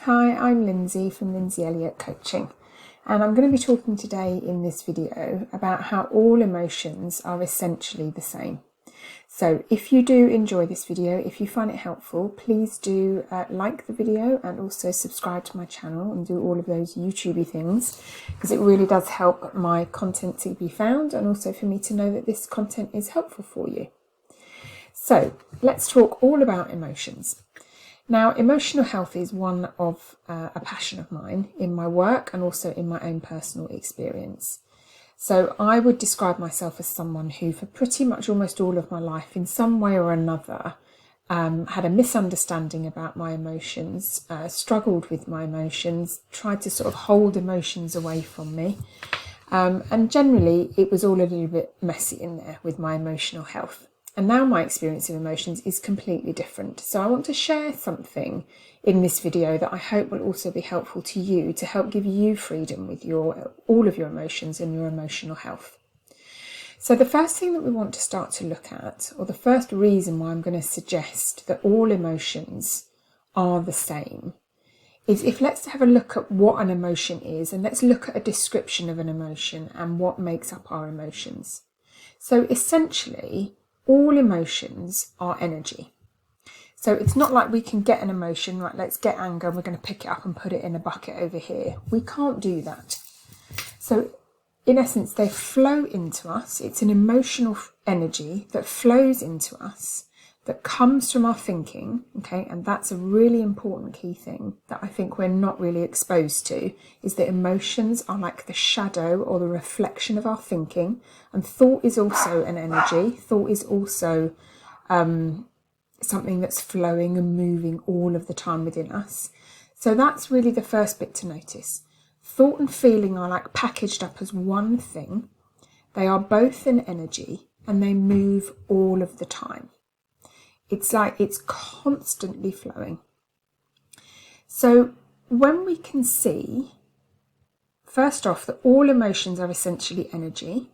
Hi, I'm Lindsay from Lindsay Elliott Coaching, and I'm going to be talking today in this video about how all emotions are essentially the same. So if you do enjoy this video, if you find it helpful, please do like the video and also subscribe to my channel and do all of those YouTubey things, because it really does help my content to be found and also for me to know that this content is helpful for you. So let's talk all about emotions. Now, emotional health is one of a passion of mine in my work and also in my own personal experience. So I would describe myself as someone who, for pretty much almost all of my life, in some way or another, had a misunderstanding about my emotions, struggled with my emotions, tried to sort of hold emotions away from me. And generally, it was all a little bit messy in there with my emotional health. And now my experience of emotions is completely different. So I want to share something in this video that I hope will also be helpful to you to help give you freedom with all of your emotions and your emotional health. So the first thing that we want to start to look at, or the first reason why I'm going to suggest that all emotions are the same, is let's have a look at what an emotion is, and let's look at a description of an emotion and what makes up our emotions. So essentially, all emotions are energy. So it's not like we can get an emotion, right, let's get anger and we're going to pick it up and put it in a bucket over here. We can't do that. So in essence, they flow into us. It's an emotional energy that flows into us, that comes from our thinking, okay? And that's a really important key thing that I think we're not really exposed to, is that emotions are like the shadow or the reflection of our thinking. And thought is also an energy. Thought is also something that's flowing and moving all of the time within us. So that's really the first bit to notice. Thought and feeling are like packaged up as one thing. They are both an energy and they move all of the time. It's like it's constantly flowing. So when we can see, first off, that all emotions are essentially energy.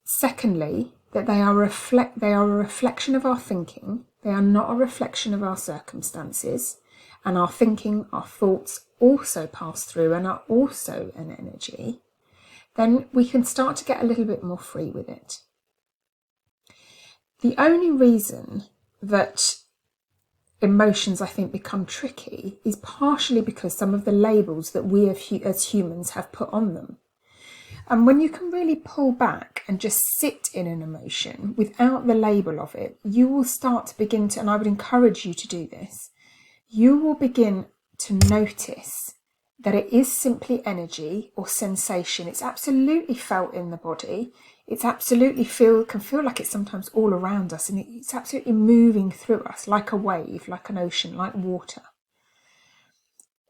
Secondly, that they are a reflection of our thinking. They are not a reflection of our circumstances. And our thinking, our thoughts also pass through and are also an energy. Then we can start to get a little bit more free with it. The only reason that emotions, I think, become tricky is partially because some of the labels that we as humans have put on them. And when you can really pull back and just sit in an emotion without the label of it, you will start to begin to, and I would encourage you to do this, you will begin to notice that it is simply energy or sensation. It's absolutely felt in the body. It's absolutely can feel like it's sometimes all around us, and it's absolutely moving through us like a wave, like an ocean, like water.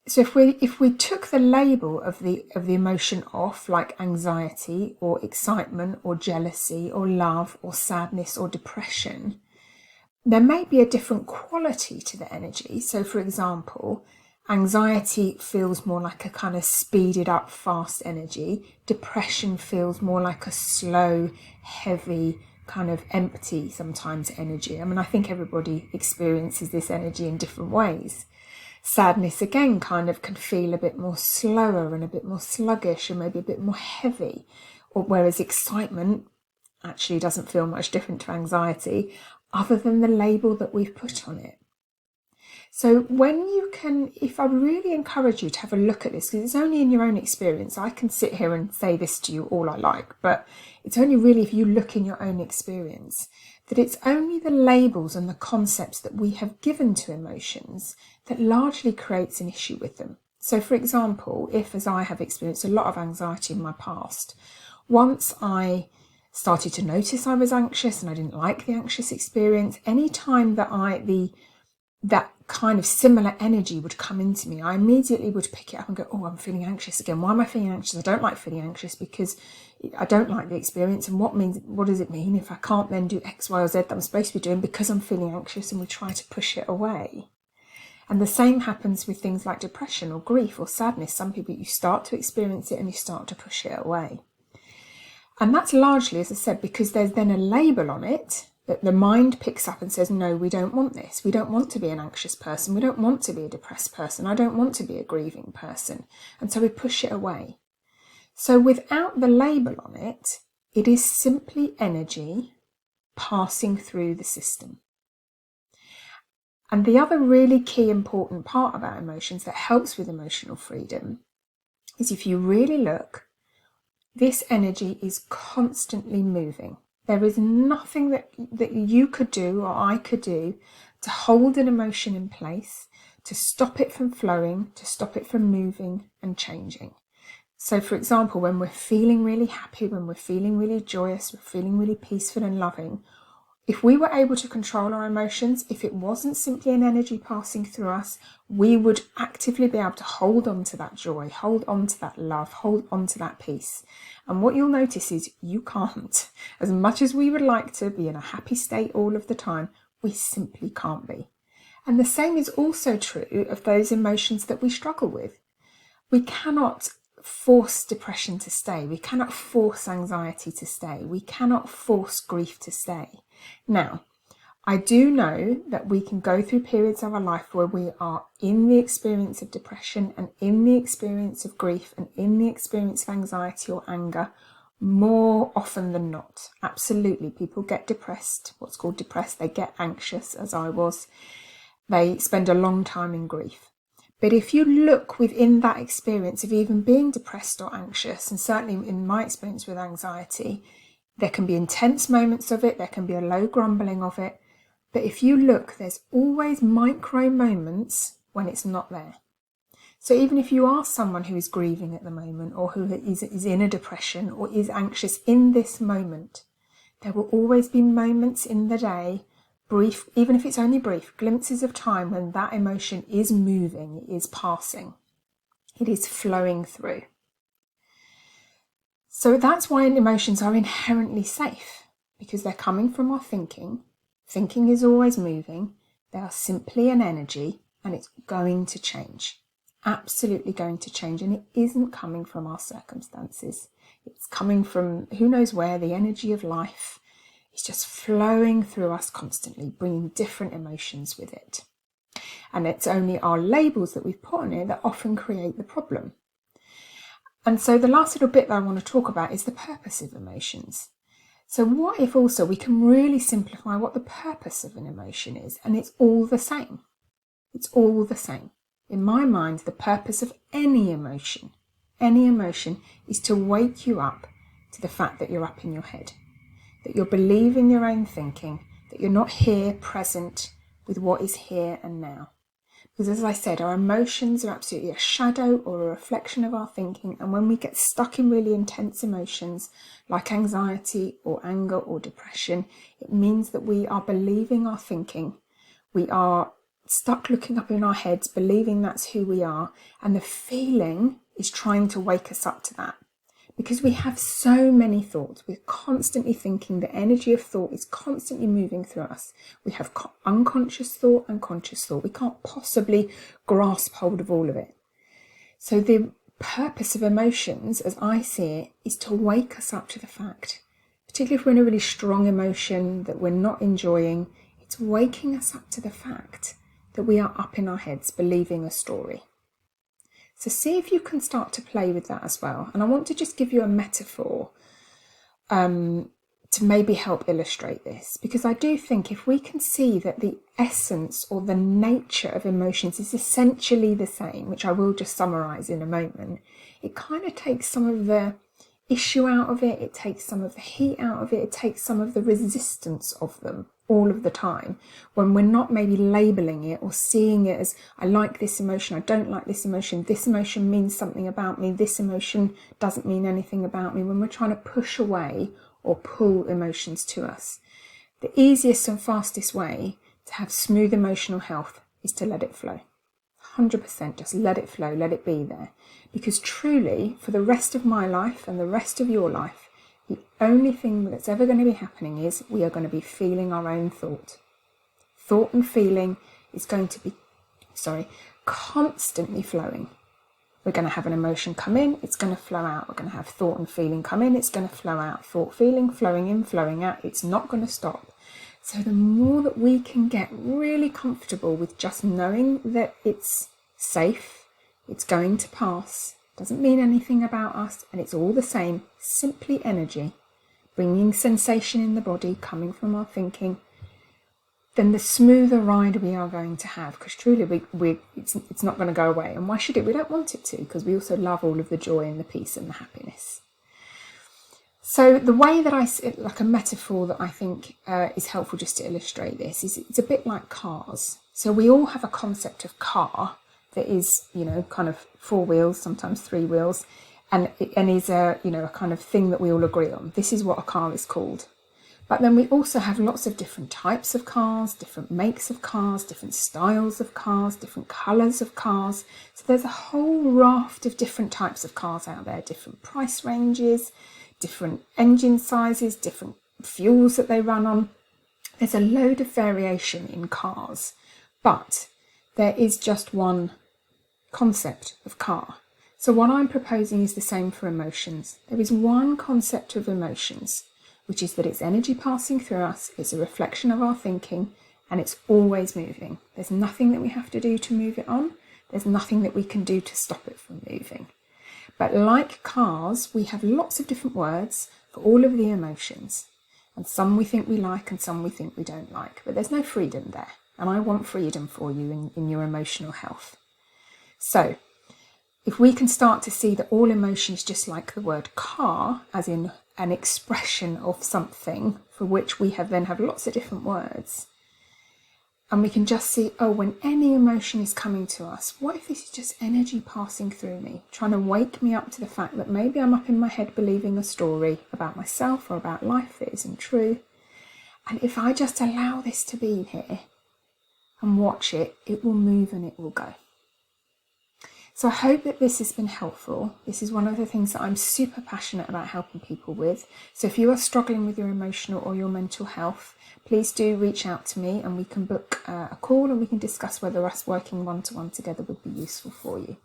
So if we took the label of the emotion off, like anxiety or excitement or jealousy or love or sadness or depression, there may be a different quality to the energy. So for example, anxiety feels more like a kind of speeded up, fast energy. Depression feels more like a slow, heavy, kind of empty sometimes energy. I mean, I think everybody experiences this energy in different ways. Sadness, again, kind of can feel a bit more slower and a bit more sluggish and maybe a bit more heavy. Whereas excitement actually doesn't feel much different to anxiety other than the label that we've put on it. So when you can, if I really encourage you to have a look at this, because it's only in your own experience. I can sit here and say this to you all I like, but it's only really if you look in your own experience, that it's only the labels and the concepts that we have given to emotions that largely creates an issue with them. So for example, if, as I have experienced a lot of anxiety in my past, once I started to notice I was anxious and I didn't like the anxious experience, any time that that kind of similar energy would come into me, I immediately would pick it up and go, oh, I'm feeling anxious again. Why am I feeling anxious? I don't like feeling anxious because I don't like the experience. And what does it mean if I can't then do X, Y, or Z that I'm supposed to be doing because I'm feeling anxious? And we try to push it away. And the same happens with things like depression or grief or sadness. Some people, you start to experience it and you start to push it away. And that's largely, as I said, because there's then a label on it The mind picks up and says, no, we don't want this. We don't want to be an anxious person. We don't want to be a depressed person. I don't want to be a grieving person. And so we push it away. So without the label on it, it is simply energy passing through the system. And the other really key important part about emotions that helps with emotional freedom is, if you really look, this energy is constantly moving. There is nothing that you could do or I could do to hold an emotion in place, to stop it from flowing, to stop it from moving and changing. So for example, when we're feeling really happy, when we're feeling really joyous, we're feeling really peaceful and loving, if we were able to control our emotions, if it wasn't simply an energy passing through us, we would actively be able to hold on to that joy, hold on to that love, hold on to that peace. And what you'll notice is you can't. As much as we would like to be in a happy state all of the time, we simply can't be. And the same is also true of those emotions that we struggle with. We cannot force depression to stay. We cannot force anxiety to stay. We cannot force grief to stay. Now, I do know that we can go through periods of our life where we are in the experience of depression and in the experience of grief and in the experience of anxiety or anger more often than not. Absolutely. People get depressed, what's called depressed. They get anxious, as I was. They spend a long time in grief. But if you look within that experience of even being depressed or anxious, and certainly in my experience with anxiety, there can be intense moments of it, there can be a low grumbling of it, but if you look, there's always micro moments when it's not there. So even if you are someone who is grieving at the moment, or who is in a depression or is anxious in this moment, there will always be moments in the day, brief, even if it's only brief, glimpses of time when that emotion is moving, it is passing, it is flowing through. So that's why emotions are inherently safe, because they're coming from our thinking. Thinking is always moving. They are simply an energy, and it's going to change. Absolutely going to change. And it isn't coming from our circumstances. It's coming from who knows where. The energy of life is just flowing through us constantly, bringing different emotions with it. And it's only our labels that we've put on it that often create the problem. And so the last little bit that I want to talk about is the purpose of emotions. So what if also we can really simplify what the purpose of an emotion is, and it's all the same. It's all the same. In my mind, the purpose of any emotion is to wake you up to the fact that you're up in your head, that you're believing your own thinking, that you're not here present with what is here and now. Because as I said, our emotions are absolutely a shadow or a reflection of our thinking. And when we get stuck in really intense emotions like anxiety or anger or depression, it means that we are believing our thinking. We are stuck looking up in our heads, believing that's who we are. And the feeling is trying to wake us up to that. Because we have so many thoughts, we're constantly thinking, the energy of thought is constantly moving through us. We have unconscious thought and conscious thought. We can't possibly grasp hold of all of it. So the purpose of emotions, as I see it, is to wake us up to the fact, particularly if we're in a really strong emotion that we're not enjoying, it's waking us up to the fact that we are up in our heads believing a story. So see if you can start to play with that as well. And I want to just give you a metaphor to maybe help illustrate this. Because I do think if we can see that the essence or the nature of emotions is essentially the same, which I will just summarise in a moment, it kind of takes some of the issue out of it, it takes some of the heat out of it, it takes some of the resistance of them all of the time, when we're not maybe labelling it or seeing it as, I like this emotion, I don't like this emotion means something about me, this emotion doesn't mean anything about me, when we're trying to push away or pull emotions to us. The easiest and fastest way to have smooth emotional health is to let it flow. 100%, just let it flow, let it be there. Because truly, for the rest of my life and the rest of your life, the only thing that's ever going to be happening is we are going to be feeling our own thought. Thought and feeling is going to be, constantly flowing. We're going to have an emotion come in, it's going to flow out. We're going to have thought and feeling come in, it's going to flow out. Thought, feeling, flowing in, flowing out. It's not going to stop. So the more that we can get really comfortable with just knowing that it's safe, it's going to pass, doesn't mean anything about us, and it's all the same, simply energy, bringing sensation in the body, coming from our thinking, then the smoother ride we are going to have, because truly it's not going to go away. And why should it? We don't want it to, because we also love all of the joy and the peace and the happiness. So the way that I see it, like a metaphor that I think is helpful just to illustrate this, is it's a bit like cars. So we all have a concept of car that is, kind of 4 wheels, sometimes 3 wheels, and is a kind of thing that we all agree on. This is what a car is called. But then we also have lots of different types of cars, different makes of cars, different styles of cars, different colours of cars. So there's a whole raft of different types of cars out there, different price ranges, different engine sizes, different fuels that they run on. There's a load of variation in cars, but there is just one concept of car. So what I'm proposing is the same for emotions. There is one concept of emotions, which is that it's energy passing through us, it's a reflection of our thinking, and it's always moving. There's nothing that we have to do to move it on. There's nothing that we can do to stop it from moving. But like cars, we have lots of different words for all of the emotions. And some we think we like and some we think we don't like. But there's no freedom there. And I want freedom for you in your emotional health. So if we can start to see that all emotion is just like the word car, as in an expression of something for which we then have lots of different words, and we can just see, when any emotion is coming to us, what if this is just energy passing through me, trying to wake me up to the fact that maybe I'm up in my head believing a story about myself or about life that isn't true. And if I just allow this to be here and watch it, it will move and it will go. So I hope that this has been helpful. This is one of the things that I'm super passionate about helping people with. So if you are struggling with your emotional or your mental health, please do reach out to me and we can book a call and we can discuss whether us working one-to-one together would be useful for you.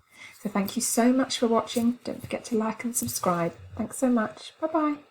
So thank you so much for watching. Don't forget to like and subscribe. Thanks so much. Bye-bye.